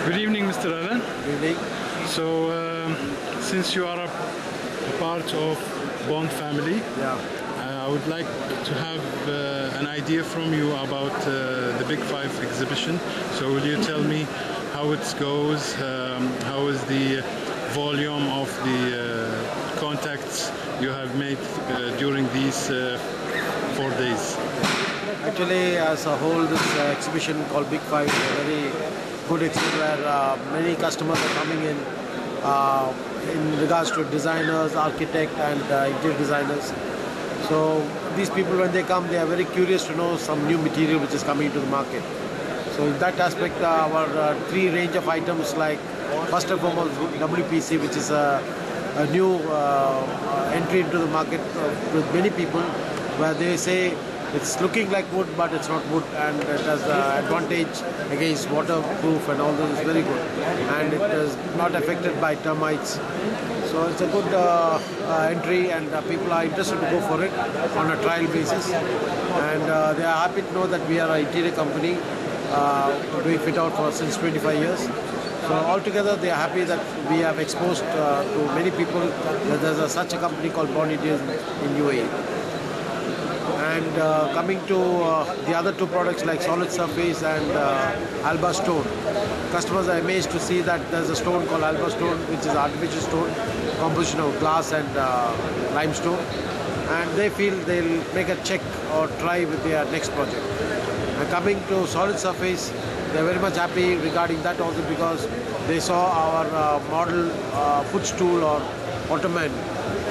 Good evening, Mr. Alan. Good evening. So, since you are a part of Bond family, I would like to have an idea from you about the Big Five exhibition. So, will you tell me how it goes? How is the volume of the contacts you have made during these 4 days? Actually, as a whole, this exhibition called Big Five is a very good exhibition where many customers are coming in regards to designers, architect and interior designers. So these people, when they come, they are very curious to know some new material which is coming into the market. So in that aspect, our three range of items, like first and foremost WPC, which is a new entry into the market with many people, where they say it's looking like wood, but it's not wood, and it has the advantage against waterproof and all this is very good, and it is not affected by termites. So it's a good entry, and people are interested to go for it on a trial basis, and they are happy to know that we are an interior company doing fit out for since 25 years. So altogether, they are happy that we have exposed to many people that there's such a company called Bond Interiors in UAE. And coming to the other two products like Solid Surface and Alba Stone, customers are amazed to see that there's a stone called Alba Stone, which is artificial stone, composition of glass and limestone, and they feel they'll make a check or try with their next project. And coming to Solid Surface, they're very much happy regarding that also, because they saw our model footstool or ottoman,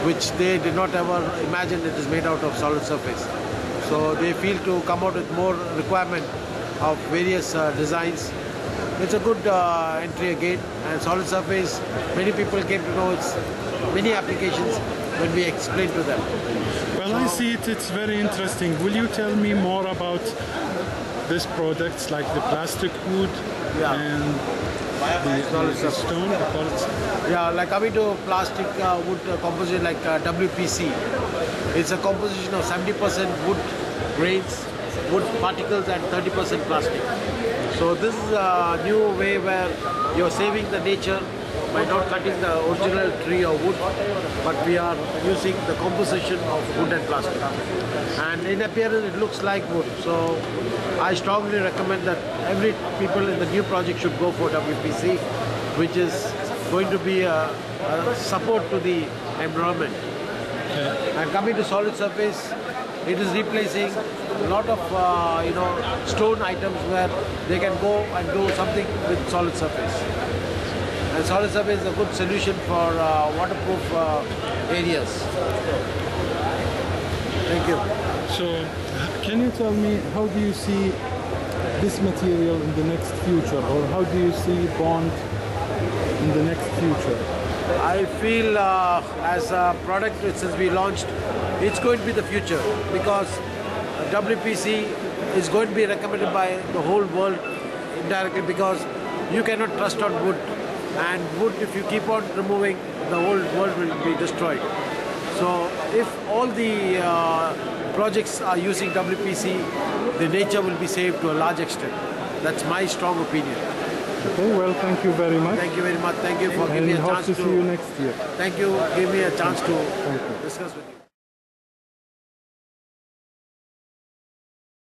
which they did not ever imagine it is made out of solid surface. So they feel to come out with more requirement of various designs. It's a good entry again, and solid surface, many people came to know its many applications when we explained to them. Well, I see it, it's very interesting. Will you tell me more about these products, like the plastic wood and the stone? Yeah, like coming to plastic wood composition like WPC. It's a composition of 70% wood grains, wood particles and 30% plastic. So this is a new way where you're saving the nature by not cutting the original tree or wood, but we are using the composition of wood and plastic. And in appearance it looks like wood. So I strongly recommend that every people in the new project should go for WPC, which is going to be a support to the environment. And coming to solid surface, it is replacing a lot of stone items where they can go and do something with solid surface. And solid surface is a good solution for waterproof areas. Thank you. So, can you tell me, how do you see this material in the next future, or how do you see Bond in the next future? I feel as a product since we launched, it's going to be the future, because WPC is going to be recommended by the whole world indirectly, because you cannot trust on wood, and wood, if you keep on removing, the whole world will be destroyed. So if all the projects are using WPC, the nature will be saved to a large extent. That's my strong opinion. Okay, well, thank you very much. Thank you very much. Thank you for giving me a chance to see you next year. Thank you. Give me a chance to discuss with you.